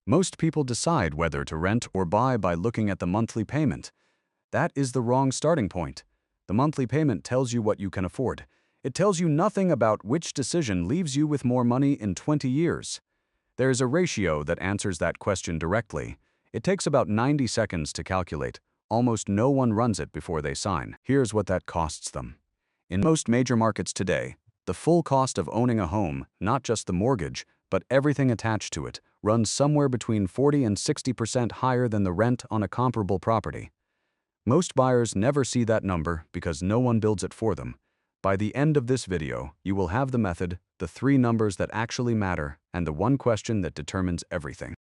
Most people decide whether to rent or buy by looking at the monthly payment. That is the wrong starting point. The monthly payment tells you what you can afford. It tells you nothing about which decision leaves you with more money in 20 years. There is a ratio that answers that question directly. It takes about 90 seconds to calculate. Almost no one runs it before they sign. Here's what that costs them. In most major markets today, the full cost of owning a home, not just the mortgage, but everything attached to it, runs somewhere between 40 and 60% higher than the rent on a comparable property. Most buyers never see that number because no one builds it for them. By the end of this video, you will have the method, the 3 numbers that actually matter, and the 1 question that determines everything.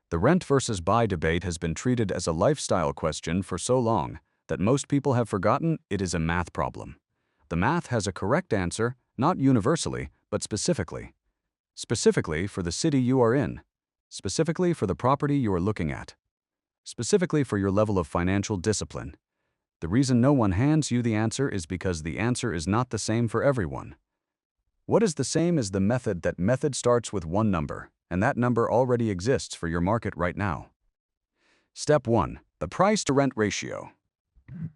The rent versus buy debate has been treated as a lifestyle question for so long that most people have forgotten it is a math problem. The math has a correct answer, not universally, but specifically. Specifically for the city you are in. Specifically for the property you are looking at. Specifically for your level of financial discipline. The reason no one hands you the answer is because the answer is not the same for everyone. What is the same is the method. That method starts with 1 number, and that number already exists for your market right now. Step 1. The price-to-rent ratio.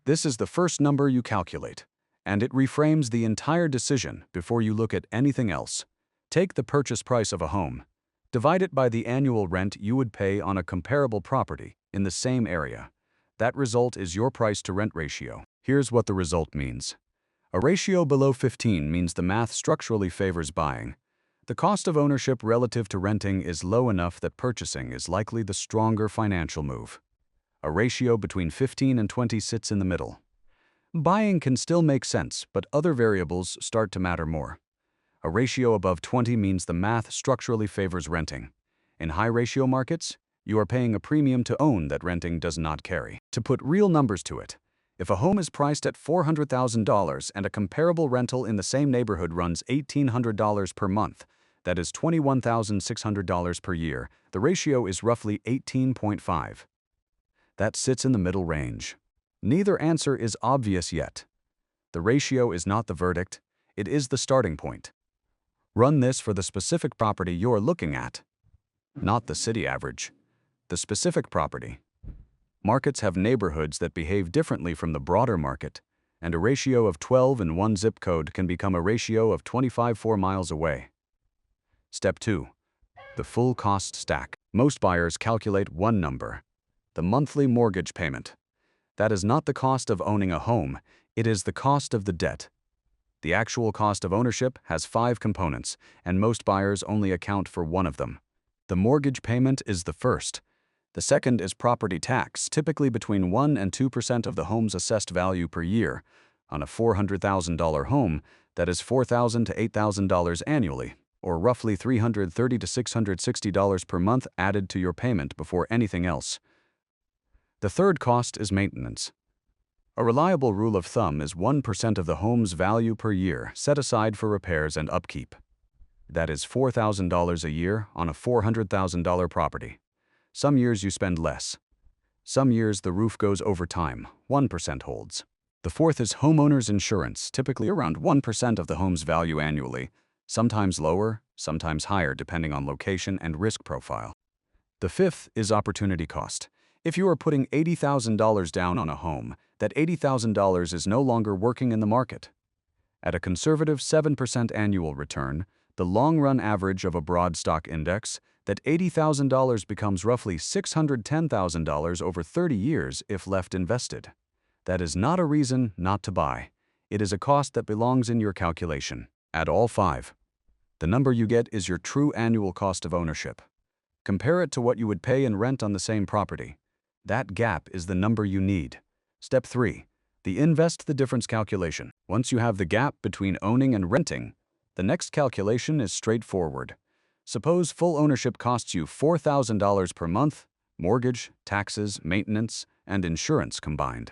This is the first number you calculate, and it reframes the entire decision before you look at anything else. Take the purchase price of a home. Divide it by the annual rent you would pay on a comparable property in the same area. That result is your price-to-rent ratio. Here's what the result means. A ratio below 15 means the math structurally favors buying. The cost of ownership relative to renting is low enough that purchasing is likely the stronger financial move. A ratio between 15 and 20 sits in the middle. Buying can still make sense, but other variables start to matter more. A ratio above 20 means the math structurally favors renting. In high-ratio markets, you are paying a premium to own that renting does not carry. To put real numbers to it, if a home is priced at $400,000 and a comparable rental in the same neighborhood runs $1,800 per month, that is $21,600 per year, the ratio is roughly 18.5. That sits in the middle range. Neither answer is obvious yet. The ratio is not the verdict, it is the starting point. Run this for the specific property you're looking at, not the city average. The specific property. Markets have neighborhoods that behave differently from the broader market, and a ratio of 12 in one zip code can become a ratio of 25 4 miles away. Step 2. The full cost stack. Most buyers calculate 1 number, the monthly mortgage payment. That is not the cost of owning a home, it is the cost of the debt. The actual cost of ownership has 5 components, and most buyers only account for 1 of them. The mortgage payment is the first. The second is property tax, typically between 1 and 2% of the home's assessed value per year. On a $400,000 home, that is $4,000 to $8,000 annually, or roughly $330 to $660 per month added to your payment before anything else. The third cost is maintenance. A reliable rule of thumb is 1% of the home's value per year set aside for repairs and upkeep. That is $4,000 a year on a $400,000 property. Some years you spend less. Some years the roof goes over time, 1% holds. The fourth is homeowner's insurance, typically around 1% of the home's value annually, sometimes lower, sometimes higher depending on location and risk profile. The fifth is opportunity cost. If you are putting $80,000 down on a home, that $80,000 is no longer working in the market. At a conservative 7% annual return, the long-run average of a broad stock index, that $80,000 becomes roughly $610,000 over 30 years if left invested. That is not a reason not to buy. It is a cost that belongs in your calculation. Add all 5. The number you get is your true annual cost of ownership. Compare it to what you would pay in rent on the same property. That gap is the number you need. Step 3. The invest the difference calculation. Once you have the gap between owning and renting, the next calculation is straightforward. Suppose full ownership costs you $4,000 per month, mortgage, taxes, maintenance, and insurance combined,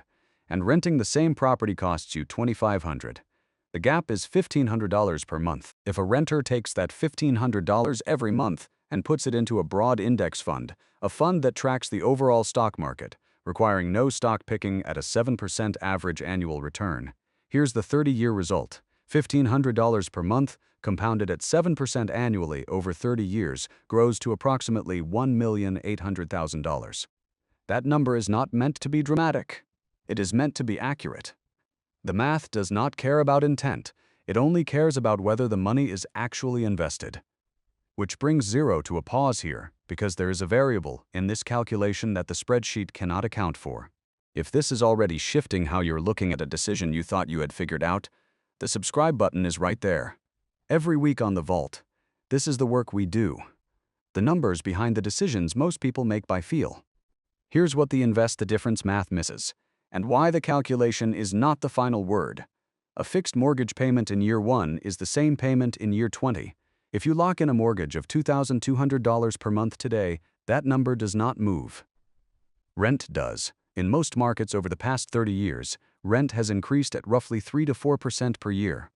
and renting the same property costs you $2,500. The gap is $1,500 per month. If a renter takes that $1,500 every month and puts it into a broad index fund, a fund that tracks the overall stock market, requiring no stock picking at a 7% average annual return, here's the 30-year result. $1,500 per month, compounded at 7% annually over 30 years, grows to approximately $1,800,000. That number is not meant to be dramatic. It is meant to be accurate. The math does not care about intent. It only cares about whether the money is actually invested. Which brings zero to a pause here, because there is a variable in this calculation that the spreadsheet cannot account for. If this is already shifting how you're looking at a decision you thought you had figured out, the subscribe button is right there. Every week on The Vault, this is the work we do. The numbers behind the decisions most people make by feel. Here's what the invest the difference math misses, and why the calculation is not the final word. A fixed mortgage payment in year 1 is the same payment in year 20. If you lock in a mortgage of $2,200 per month today, that number does not move. Rent does. In most markets over the past 30 years, rent has increased at roughly 3 to 4% per year.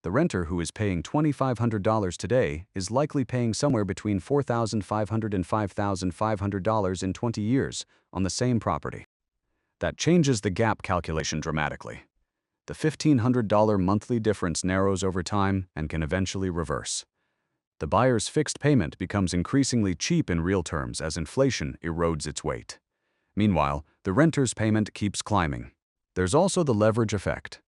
The renter who is paying $2,500 today is likely paying somewhere between $4,500 and $5,500 in 20 years on the same property. That changes the gap calculation dramatically. The $1,500 monthly difference narrows over time and can eventually reverse. The buyer's fixed payment becomes increasingly cheap in real terms as inflation erodes its weight. Meanwhile, the renter's payment keeps climbing. There's also the leverage effect.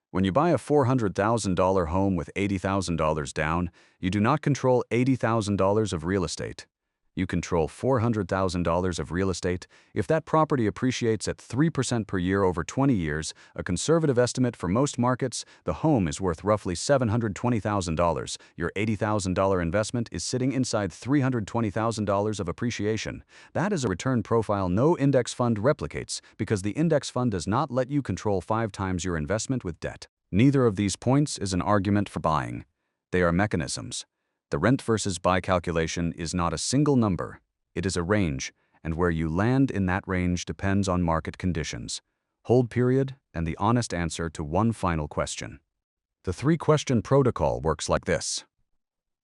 When you buy a $400,000 home with $80,000 down, you do not control $80,000 of real estate. You control $400,000 of real estate. If that property appreciates at 3% per year over 20 years, a conservative estimate for most markets, the home is worth roughly $720,000. Your $80,000 investment is sitting inside $320,000 of appreciation. That is a return profile no index fund replicates because the index fund does not let you control 5 times your investment with debt. Neither of these points is an argument for buying. They are mechanisms. The rent versus buy calculation is not a single number, it is a range, and where you land in that range depends on market conditions, hold period, and the honest answer to one final question. The 3-question protocol works like this.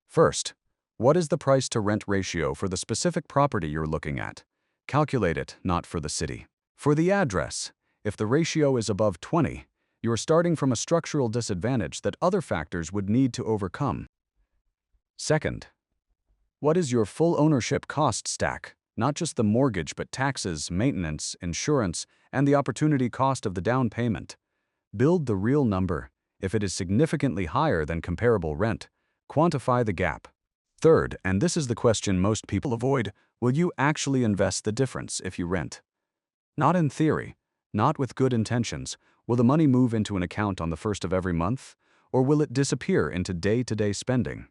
First, what is the price-to-rent ratio for the specific property you're looking at? Calculate it, not for the city. For the address, if the ratio is above 20, you are starting from a structural disadvantage that other factors would need to overcome. Second, what is your full ownership cost stack? Not just the mortgage, but taxes, maintenance, insurance, and the opportunity cost of the down payment. Build the real number. If it is significantly higher than comparable rent, quantify the gap. Third, and this is the question most people avoid, will you actually invest the difference if you rent? Not in theory, not with good intentions. Will the money move into an account on the first of every month, or will it disappear into day-to-day spending?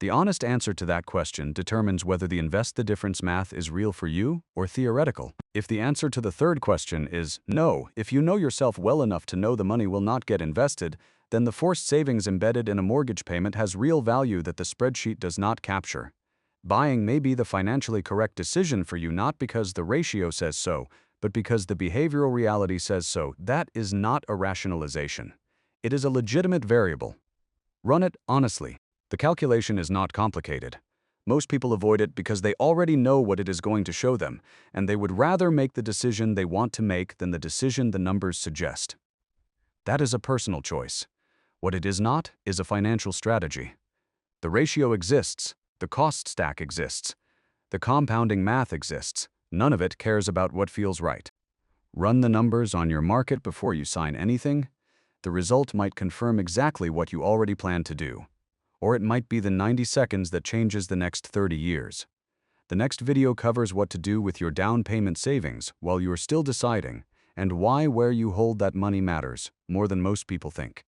The honest answer to that question determines whether the invest the difference math is real for you or theoretical. If the answer to the third question is no, if you know yourself well enough to know the money will not get invested, then the forced savings embedded in a mortgage payment has real value that the spreadsheet does not capture. Buying may be the financially correct decision for you not because the ratio says so, but because the behavioral reality says so. That is not a rationalization. It is a legitimate variable. Run it honestly. The calculation is not complicated. Most people avoid it because they already know what it is going to show them, and they would rather make the decision they want to make than the decision the numbers suggest. That is a personal choice. What it is not is a financial strategy. The ratio exists, the cost stack exists, the compounding math exists. None of it cares about what feels right. Run the numbers on your market before you sign anything. The result might confirm exactly what you already plan to do. Or it might be the 90 seconds that changes the next 30 years. The next video covers what to do with your down payment savings while you are still deciding, and why where you hold that money matters more than most people think.